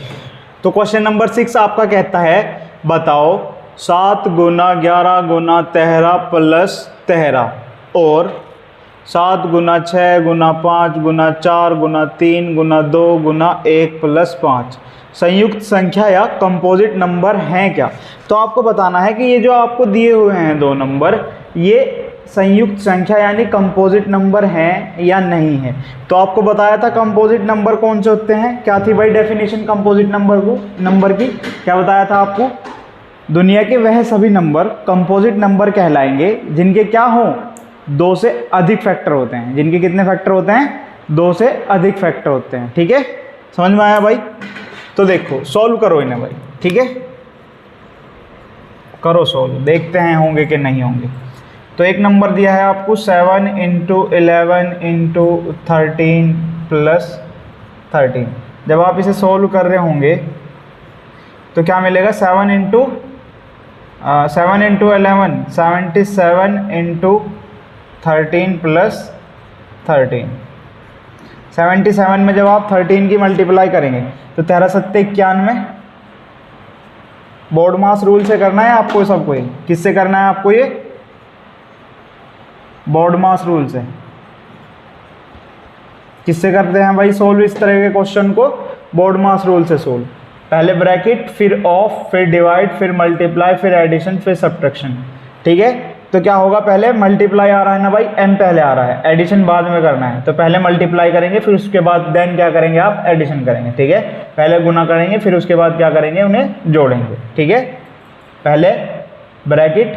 तो क्वेश्चन नंबर 6 आपका कहता है बताओ 7 गुना 11 गुना 13 प्लस 13 और 7 गुना 6 गुना 5 गुना 4 गुना 3 गुना 2 गुना 1 प्लस 5 संयुक्त संख्या या कंपोजिट नंबर हैं क्या। तो आपको बताना है कि ये जो आपको दिए हुए हैं दो नंबर, ये संयुक्त संख्या यानी कंपोजिट नंबर हैं या नहीं है। तो आपको बताया था कंपोजिट नंबर कौन से होते हैं, क्या थी भाई डेफिनेशन कंपोजिट नंबर की, क्या बताया था आपको, दुनिया के वह सभी नंबर कंपोजिट नंबर कहलाएंगे जिनके क्या हो, 2 से अधिक फैक्टर होते हैं। जिनके कितने फैक्टर होते हैं, 2 से अधिक फैक्टर होते हैं। ठीक है, समझ में आया भाई। तो देखो सॉल्व करो इन्हें भाई। ठीक है, करो सॉल्व, देखते हैं होंगे कि नहीं होंगे। तो एक नंबर दिया है आपको 7 × 11 × 13 प्लस 13। जब आप इसे सॉल्व कर रहे होंगे तो क्या मिलेगा, 7 × 11 77 × 13 प्लस 13। 77 में जब आप 13 की मल्टीप्लाई करेंगे तो 13 7 91। बोर्ड मास रूल से करना है आपको सबको, ये किससे करना है आपको, ये बोर्ड मास रूल से। किससे करते हैं भाई सोल्व इस तरह के क्वेश्चन को, बोर्ड मास रूल से सोल्व। पहले ब्रैकेट, फिर ऑफ, फिर डिवाइड, फिर मल्टीप्लाई, फिर एडिशन, फिर सब्ट्रैक्शन। ठीक है, तो क्या होगा, पहले मल्टीप्लाई आ रहा है ना भाई, m पहले आ रहा है, एडिशन बाद में करना है। तो पहले मल्टीप्लाई करेंगे, फिर उसके बाद देन क्या करेंगे आप, एडिशन करेंगे। ठीक है, पहले गुना करेंगे, फिर उसके बाद क्या करेंगे, उन्हें जोड़ेंगे। ठीक है, पहले ब्रैकेट,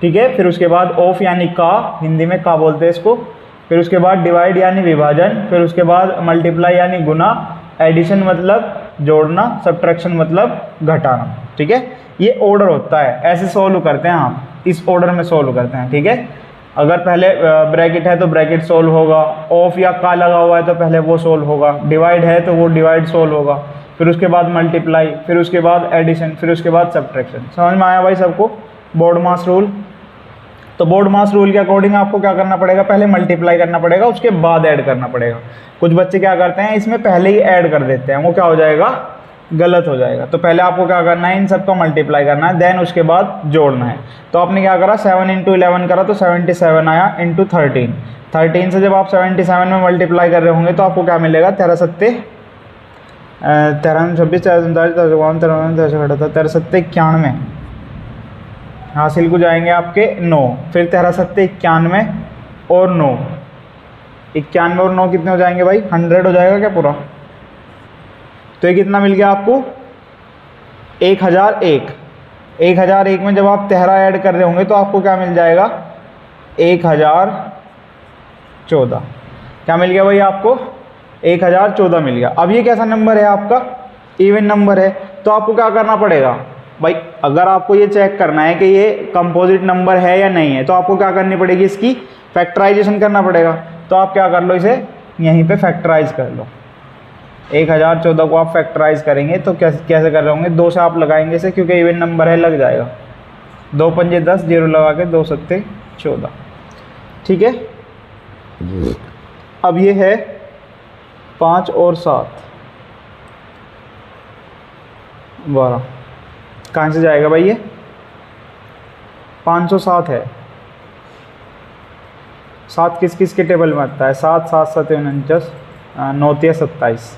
ठीक है, फिर उसके बाद ऑफ यानी का, हिंदी में का बोलते हैं इसको, फिर उसके बाद डिवाइड यानी विभाजन, फिर उसके बाद मल्टीप्लाई यानी गुना, एडिशन मतलब जोड़ना, सब्ट्रैक्शन मतलब घटाना। ठीक है, ये ऑर्डर होता है, ऐसे सोल्व करते हैं आप, इस ऑर्डर में सोल्व करते हैं। ठीक है, अगर पहले ब्रैकेट है तो ब्रैकेट सोल्व होगा, ऑफ या का लगा हुआ है तो पहले वो सोल्व होगा, डिवाइड है तो वो डिवाइड सोल्व होगा, फिर उसके बाद मल्टीप्लाई, फिर उसके बाद एडिशन, फिर उसके बाद सब्ट्रैक्शन। समझ में आया भाई सबको बोर्ड मास रूल। तो बोर्ड मास रूल के अकॉर्डिंग आपको क्या करना पड़ेगा, पहले मल्टीप्लाई करना पड़ेगा, उसके बाद ऐड करना पड़ेगा। कुछ बच्चे क्या करते हैं, इसमें पहले ही ऐड कर देते हैं, वो क्या हो जाएगा, गलत हो जाएगा। तो पहले आपको क्या करना है, इन सबका मल्टीप्लाई करना है, देन उसके बाद जोड़ना है। तो आपने क्या करा, 7 × 11 करा तो 77 आया, इंटू 13। 13 से जब आप 77 में मल्टीप्लाई कर रहे होंगे तो आपको क्या मिलेगा, 13 7 13 26 13 7 91 हासिल को जाएंगे आपके 9, फिर 13 7 91 और 9, 91 और 9 कितने हो जाएंगे भाई, 100 हो जाएगा क्या पूरा। तो ये कितना मिल गया आपको, 1001। 1001 में जब आप 13 ऐड कर रहे होंगे तो आपको क्या मिल जाएगा, 1014। क्या मिल गया भाई आपको, 1014 मिल गया। अब ये कैसा नंबर है आपका, इवन नंबर है। तो आपको क्या करना पड़ेगा भाई, अगर आपको ये चेक करना है कि ये कंपोजिट नंबर है या नहीं है तो आपको क्या करनी पड़ेगी, इसकी फैक्टराइजेशन करना पड़ेगा। तो आप क्या कर लो, इसे यहीं पे फैक्टराइज कर लो। 1014 को आप फैक्टराइज करेंगे तो कैसे कर रहे होंगे, 2 से आप लगाएंगे इसे, क्योंकि इवन नंबर है, लग जाएगा। 2 पंजे 10, 0 लगा के 2 7 14। ठीक है, अब ये है 5 और 7 12। कहाँ से जाएगा भाई, ये 507 है। 7 किस किस के टेबल में आता है, 7 7 7 49, 9 3 27,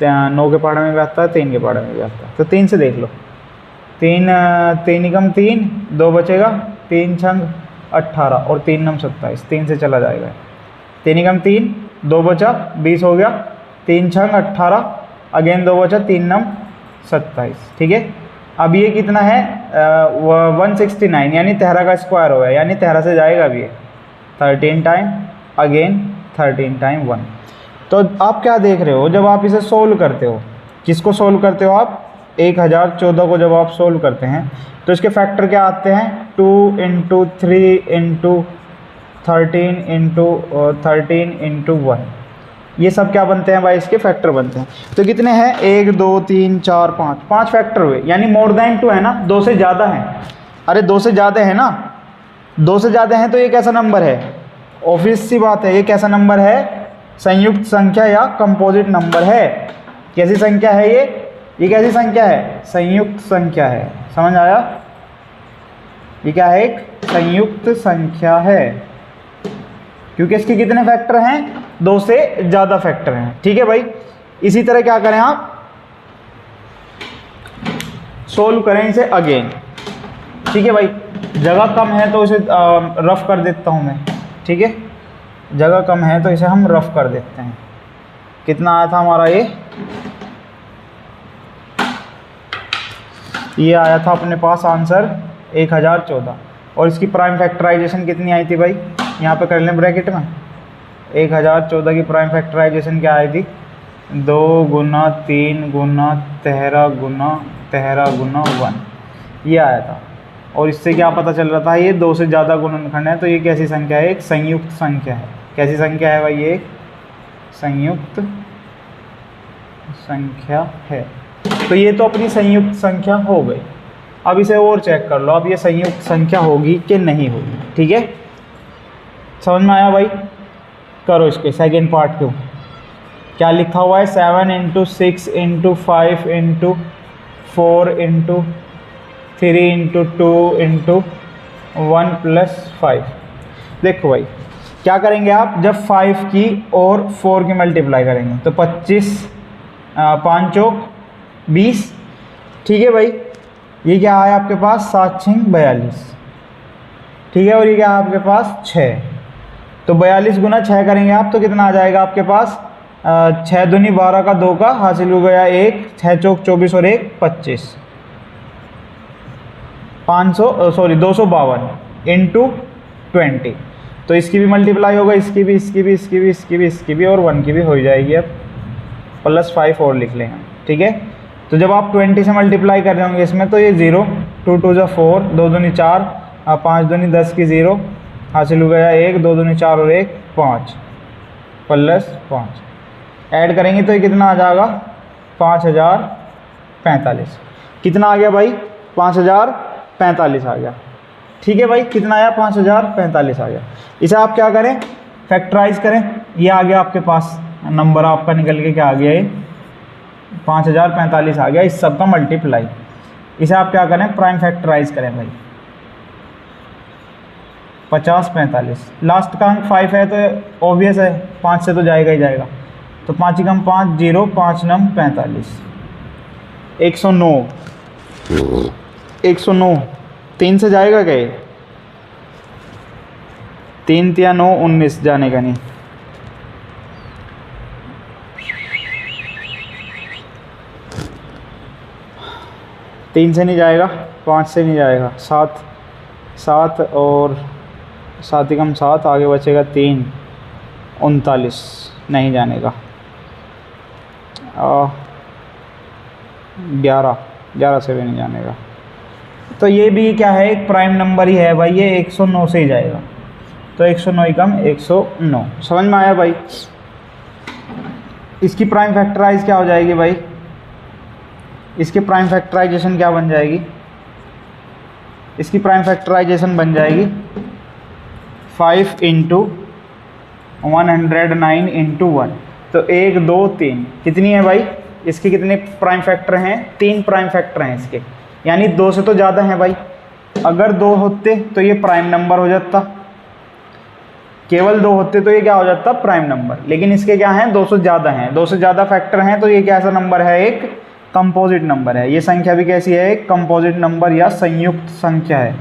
9 के पहाड़े में भी आता है, 3 के पहाड़े में भी आता है। तो 3 से देख लो, 3 3 एकम 3, 2 बचेगा, 3 छंग 18 और 3 नम 27, 3 से चला जाएगा। 3 एकम 3, 2 बचा 20 हो गया, 3 छंग 18, अगेन 2 बचा, 3 नम 27। ठीक है, अब ये कितना है, 169 यानी 13 का स्क्वायर हो गया, यानी 13 से जाएगा अब ये 13 टाइम, अगेन 13 टाइम 1। तो आप क्या देख रहे हो, जब आप इसे सोल्व करते हो, किसको सोल्व करते हो आप, 1014 को जब आप सोल्व करते हैं तो इसके फैक्टर क्या आते हैं, 2 × 3 × 13 × 1, ये सब क्या बनते हैं भाई, इसके फैक्टर बनते हैं। तो कितने हैं, 1 2 3 4 5, 5 फैक्टर हुए, यानी मोर देन 2 है ना, 2 से ज़्यादा है। अरे 2 से ज़्यादा है ना, 2 से ज़्यादा है तो ये कैसा नंबर है, ऑब्वियस सी बात है, ये कैसा नंबर है, संयुक्त संख्या या कंपोजिट नंबर है। कैसी संख्या है ये कैसी संख्या है, संयुक्त संख्या है। समझ आया, ये क्या है, एक संयुक्त संख्या है, क्योंकि इसके कितने फैक्टर हैं, 2 से ज़्यादा फैक्टर हैं। ठीक है भाई, इसी तरह क्या करें आप, सोल्व करें इसे अगेन। ठीक है भाई, जगह कम है तो इसे रफ कर देता हूँ मैं। ठीक है, जगह कम है तो इसे हम रफ कर देते हैं। कितना आया था हमारा, ये आया था अपने पास आंसर 1014, और इसकी प्राइम फैक्टराइजेशन कितनी आई थी भाई, यहाँ पे कर लें ब्रैकेट में, 1014 की प्राइम फैक्टराइजेशन क्या आई थी, 2 × 3 × 13 × 1, ये आया था। और इससे क्या पता चल रहा था, ये 2 से ज़्यादा गुणनखंड है, तो ये कैसी संख्या है, एक संयुक्त संख्या है। कैसी संख्या है भाई, ये संयुक्त संख्या है। तो ये तो अपनी संयुक्त संख्या हो गई। अब इसे और चेक कर लो, अब ये संयुक्त संख्या होगी कि नहीं होगी। ठीक है, समझ में आया भाई, करो इसके सेकेंड पार्ट को। क्या लिखा हुआ है, 7 × 6 × 5 × 4 × 3 × 2 × 1 + 5। देखो भाई, क्या करेंगे आप, जब 5 की और 4 की मल्टीप्लाई करेंगे तो 25 5 चौक 20। ठीक है भाई, ये क्या है आपके पास, 7 × 6 = 42। ठीक है, और ये क्या है आपके पास 6, तो 42 × 6 करेंगे आप तो कितना आ जाएगा आपके पास, 6 दूनी 12 का 2 का हासिल हो गया 1, 6 चौक 24 और 1 25, 252 × 20। तो इसकी भी मल्टीप्लाई होगा, इसकी भी, इसकी भी, इसकी भी, इसकी भी, इसकी भी, और 1 की भी हो जाएगी। अब +5 और लिख लेंगे। ठीक है, तो जब आप 20 से मल्टीप्लाई कर रहे होंगे इसमें, तो ये 0, 2 2 = 4, 2 दूनी 4, 5 दूनी 10 की 0 हासिल हो गया 1, 2 दूनी 4 और 1 5 +5। ऐड करेंगे तो ये कितना आ जाएगा, 5045। कितना आ गया भाई, 5045 आ गया। ठीक है भाई, कितना आया, 5045 आ गया। इसे आप क्या करें, फैक्टराइज करें। ये आ गया आपके पास नंबर, आपका निकल के क्या आ गया, ये 5045 आ गया, इस सब का मल्टीप्लाई। इसे आप क्या करें, प्राइम फैक्टराइज करें भाई। 50 45, लास्ट का अंक 5 है तो ऑब्वियस है 5 से तो जाएगा ही जाएगा, तो 5 × 5 0, 5 × 9 45, 109 109, 3 से जाएगा क्या ये, 3 × 9 19, जाने का नहीं। तीन से नहीं जाएगा, 5 से नहीं जाएगा, 7 और 7 × 7 आगे बचेगा 3, 39 नहीं जाने का। 11 से भी नहीं जाने का। तो ये भी क्या है, एक प्राइम नंबर ही है भाई, ये 109 से ही जाएगा, तो 109 = 109। समझ में आया भाई। इसकी प्राइम फैक्टराइज क्या हो जाएगी भाई, इसकी प्राइम फैक्टराइजेशन क्या बन जाएगी, इसकी प्राइम फैक्टराइजेशन बन जाएगी 5 × 109 × 1। तो 1 2 3 कितनी है भाई, इसके कितने प्राइम फैक्टर हैं, 3 प्राइम फैक्टर हैं इसके, यानी 2 से तो ज़्यादा हैं भाई। अगर 2 होते तो ये प्राइम नंबर हो जाता, केवल 2 होते तो ये क्या हो जाता, प्राइम नंबर। लेकिन इसके क्या हैं, 2 से ज़्यादा हैं, 2 से ज़्यादा फैक्टर हैं, तो ये कैसा नंबर है, एक कंपोजिट नंबर है। ये संख्या भी कैसी है, एक कंपोजिट नंबर या संयुक्त संख्या है।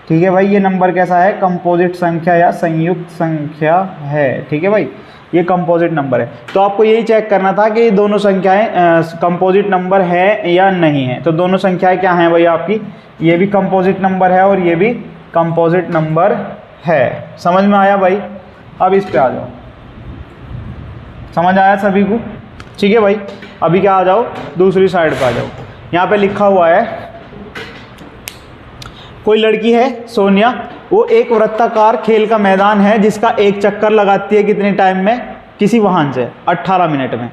ठीक है भाई, ये नंबर कैसा है, कंपोजिट संख्या या संयुक्त संख्या है। ठीक है भाई, ये कंपोजिट नंबर है। तो आपको यही चेक करना था कि ये दोनों संख्याएं कंपोजिट नंबर है या नहीं है। तो दोनों संख्याएं क्या हैं भाई आपकी, ये भी कंपोजिट नंबर है और ये भी कंपोजिट नंबर है। समझ में आया भाई। अब इस पे आ जाओ, समझ आया सभी को। ठीक है भाई, अभी क्या आ जाओ, दूसरी साइड पे आ जाओ। यहाँ पे लिखा हुआ है कोई लड़की है सोनिया, वो एक वृत्ताकार खेल का मैदान है जिसका एक चक्कर लगाती है कितने टाइम में, किसी वाहन से 18 मिनट में।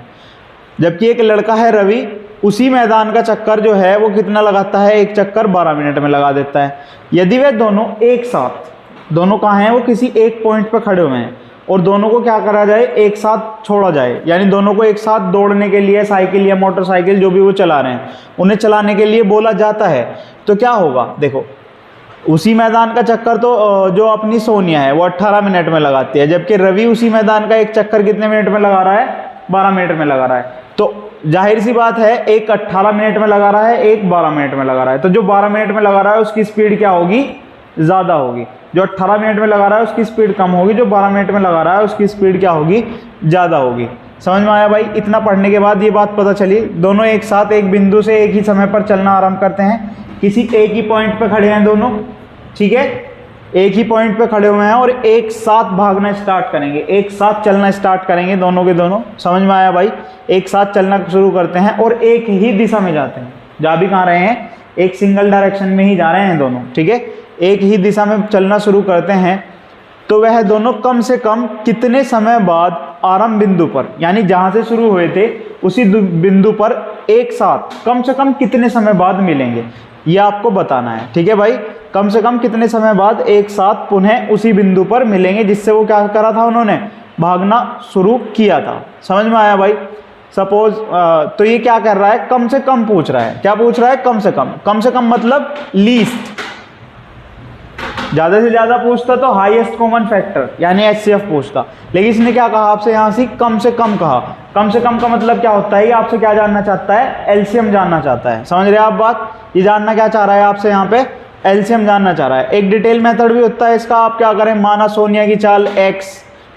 जबकि एक लड़का है रवि, उसी मैदान का चक्कर जो है वो कितना लगाता है, एक चक्कर 12 मिनट में लगा देता है। यदि वे दोनों एक साथ, दोनों कहाँ हैं, वो किसी एक पॉइंट पर खड़े हुए हैं और दोनों को क्या करा जाए, एक साथ छोड़ा जाए, यानी दोनों को एक साथ दौड़ने के लिए साइकिल या मोटरसाइकिल जो भी वो चला रहे हैं उन्हें चलाने के लिए बोला जाता है, तो क्या होगा। देखो उसी मैदान का चक्कर तो जो अपनी सोनिया है वो 18 मिनट में लगाती है, जबकि रवि उसी मैदान का एक चक्कर कितने मिनट में लगा रहा है, 12 मिनट में लगा रहा है। तो जाहिर सी बात है, एक 18 मिनट में लगा रहा है, एक 12 मिनट में लगा रहा है, तो जो 12 मिनट में लगा रहा है उसकी स्पीड क्या होगी, ज़्यादा होगी। जो 18 मिनट में लगा रहा है उसकी स्पीड कम होगी, जो 12 मिनट में लगा रहा है उसकी स्पीड क्या होगी, ज़्यादा होगी। समझ में आया भाई। इतना पढ़ने के बाद ये बात पता चली, दोनों एक साथ एक बिंदु से एक ही समय पर चलना आरंभ करते हैं, किसी एक ही पॉइंट पर खड़े हैं दोनों, ठीक है, एक ही पॉइंट पे खड़े हुए हैं और एक साथ भागना स्टार्ट करेंगे, एक साथ चलना स्टार्ट करेंगे दोनों के दोनों। समझ में आया भाई। एक साथ चलना शुरू करते हैं और एक ही दिशा में जाते हैं, जा भी कहाँ रहे हैं, एक सिंगल डायरेक्शन में ही जा रहे हैं दोनों, ठीक है, एक ही दिशा में चलना शुरू करते हैं। तो वह दोनों कम से कम कितने समय बाद आरंभ बिंदु पर, यानी जहाँ से शुरू हुए थे उसी बिंदु पर एक साथ कम से कम कितने समय बाद मिलेंगे, ये आपको बताना है, ठीक है भाई। कम से कम कितने समय बाद एक साथ पुनः उसी बिंदु पर मिलेंगे जिससे वो क्या करा था, उन्होंने भागना शुरू किया था। समझ में आया भाई। सपोज तो ये क्या कर रहा है, कम से कम पूछ रहा है, क्या पूछ रहा है, कम से कम। कम से कम मतलब लीस्ट, ज़्यादा से ज़्यादा पूछता तो हाईएस्ट कॉमन फैक्टर यानी HCF पूछता, लेकिन इसने क्या कहा आपसे, यहाँ से कम कहा। कम से कम का मतलब क्या होता है, ये आपसे क्या जानना चाहता है, LCM जानना चाहता है। समझ रहे हैं आप बात, ये जानना क्या चाह रहा है आपसे, यहाँ पे LCM जानना चाह रहा है। एक डिटेल मेथड भी होता है इसका, आप क्या करें, माना सोनिया की चाल X,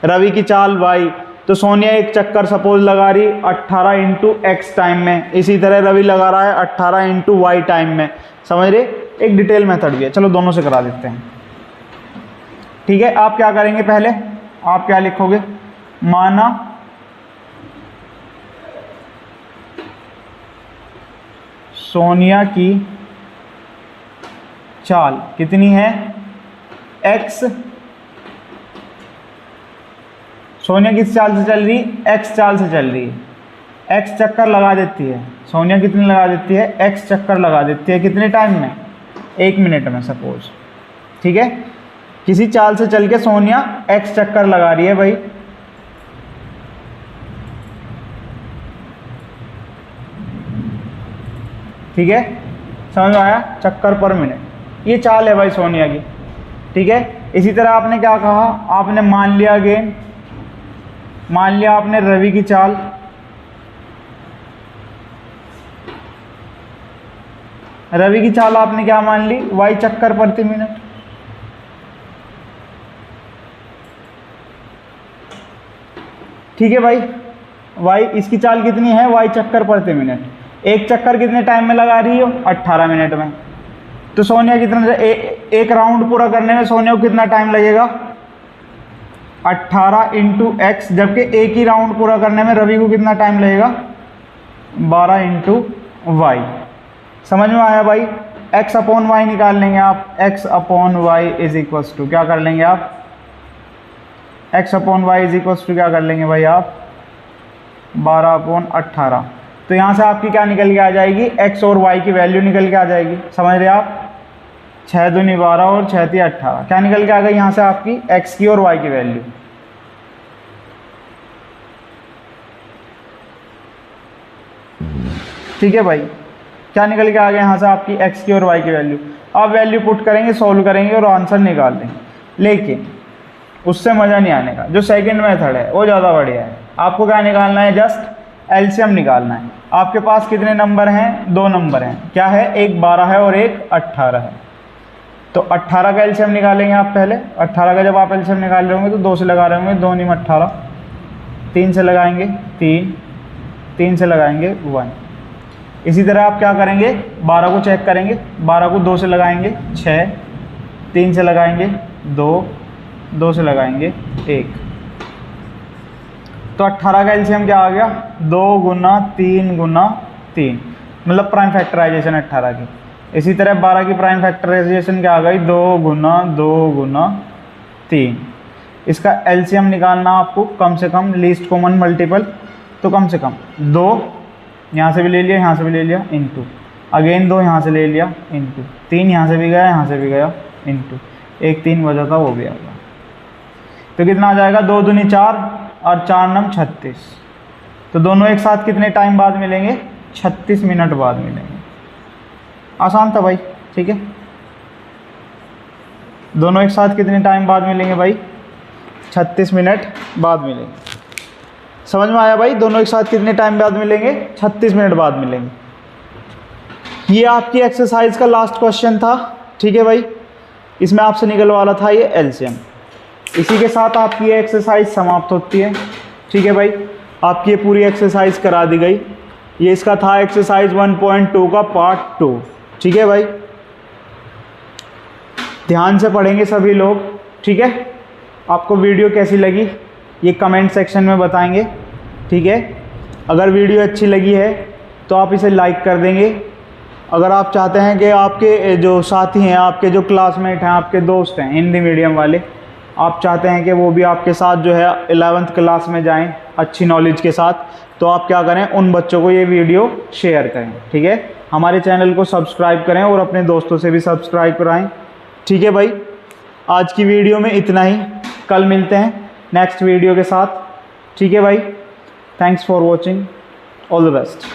रवि की चाल Y, तो सोनिया एक चक्कर सपोज लगा रही 18 इंटू X टाइम में, इसी तरह रवि लगा रहा है 18 इंटू Y टाइम में। समझ रहे, एक डिटेल मेथड भी है, चलो दोनों से करा देते हैं, ठीक है। आप क्या करेंगे, पहले आप क्या लिखोगे, माना सोनिया की चाल कितनी है, X, सोनिया किस चाल से चल रही, X चाल से चल रही है, X चक्कर लगा देती है, सोनिया कितनी लगा देती है, X चक्कर लगा देती है, कितने टाइम में, 1 मिनट में सपोज, ठीक है। किसी चाल से चल के सोनिया X चक्कर लगा रही है भाई, ठीक है, समझ में आया, चक्कर पर मिनट, ये चाल है भाई सोनिया की, ठीक है। इसी तरह आपने क्या कहा, आपने मान लिया अगेन, मान लिया आपने रवि की चाल, रवि की चाल आपने क्या मान ली, Y चक्कर प्रति मिनट, ठीक है भाई। Y इसकी चाल कितनी है, Y चक्कर प्रति मिनट, एक चक्कर कितने टाइम में लगा रही हो, 18 मिनट में। तो सोनिया कितना एक राउंड पूरा करने में सोनिया को कितना टाइम लगेगा, 18 इंटू X, जबकि एक ही राउंड पूरा करने में रवि को कितना टाइम लगेगा, 12 इंटू Y। समझ में आया भाई। X अपॉन Y निकाल लेंगे आप, X upon Y is equals to क्या कर लेंगे आप, X upon Y is equals to क्या कर लेंगे भाई आप, 12 अपॉन 18। तो यहाँ से आपकी क्या निकल के आ जाएगी, X और Y की वैल्यू निकल के आ जाएगी। समझ रहे आप, 6 दूनी 12 और 6 × 18, क्या निकल के आ गई यहाँ से आपकी, X की और Y की वैल्यू। ठीक है भाई, क्या निकल के आ गया यहाँ से आपकी X की और Y की वैल्यू। अब वैल्यू पुट करेंगे, सॉल्व करेंगे और आंसर निकाल देंगे। लेकिन उससे मज़ा नहीं आने का, जो सेकंड मेथड है वो ज़्यादा बढ़िया है। आपको क्या निकालना है, जस्ट LCM निकालना है। आपके पास कितने नंबर हैं, 2 नंबर हैं, क्या है, एक 12 है और एक 18 है। तो 18 का LCM निकालेंगे आप पहले। 18 का जब आप LCM निकाल रहे होंगे तो 2 से लगा रहे होंगे, 2 × 18, 3 से लगाएंगे 3, 3 से लगाएंगे 1। इसी तरह आप क्या करेंगे, 12 को चेक करेंगे, 12 को 2 से लगाएंगे 6, 3 से लगाएंगे 2, 2 से लगाएंगे 1। तो 18 का LCM क्या आ गया, 2 × 3 × 3, मतलब प्राइम फैक्टराइजेशन 18 की। इसी तरह 12 की प्राइम फैक्टराइजेशन क्या आ गई, 2 गुना 2 गुना 3। इसका एलसीएम निकालना आपको, कम से कम लीस्ट कॉमन मल्टीपल, तो कम से कम 2 यहाँ से भी ले लिया, यहाँ से भी ले लिया, इंटू अगेन 2 यहाँ से ले लिया, इंटू 3 यहाँ से भी गया, यहाँ से भी गया, इंटू 1 3 बचा था वो भी आ गया। तो कितना आ जाएगा, 2 दूनी 4 और 4 नम 36। तो दोनों एक साथ कितने टाइम बाद मिलेंगे, 36 मिनट बाद मिलेंगे। आसान था भाई, ठीक है। दोनों एक साथ कितने टाइम बाद मिलेंगे भाई, 36 मिनट बाद मिलेंगे। समझ में आया भाई, दोनों एक साथ कितने टाइम बाद मिलेंगे, 36 मिनट बाद मिलेंगे। ये आपकी एक्सरसाइज का लास्ट क्वेश्चन था, ठीक है भाई। इसमें आपसे निकलने वाला था ये एलसीएम। इसी के साथ आपकी ये एक्सरसाइज समाप्त होती है, ठीक है भाई। आपकी ये पूरी एक्सरसाइज करा दी गई। ये इसका था एक्सरसाइज 1.2 का पार्ट 2, ठीक है भाई। ध्यान से पढ़ेंगे सभी लोग, ठीक है। आपको वीडियो कैसी लगी ये कमेंट सेक्शन में बताएंगे, ठीक है। अगर वीडियो अच्छी लगी है तो आप इसे लाइक कर देंगे। अगर आप चाहते हैं कि आपके जो साथी हैं, आपके जो क्लासमेट हैं, आपके दोस्त हैं हिंदी मीडियम वाले, आप चाहते हैं कि वो भी आपके साथ जो है 11th क्लास में जाएं अच्छी नॉलेज के साथ, तो आप क्या करें, उन बच्चों को ये वीडियो शेयर करें, ठीक है। हमारे चैनल को सब्सक्राइब करें और अपने दोस्तों से भी सब्सक्राइब कराएं, ठीक है भाई। आज की वीडियो में इतना ही, कल मिलते हैं नेक्स्ट वीडियो के साथ, ठीक है भाई। Thanks for watching, all the best.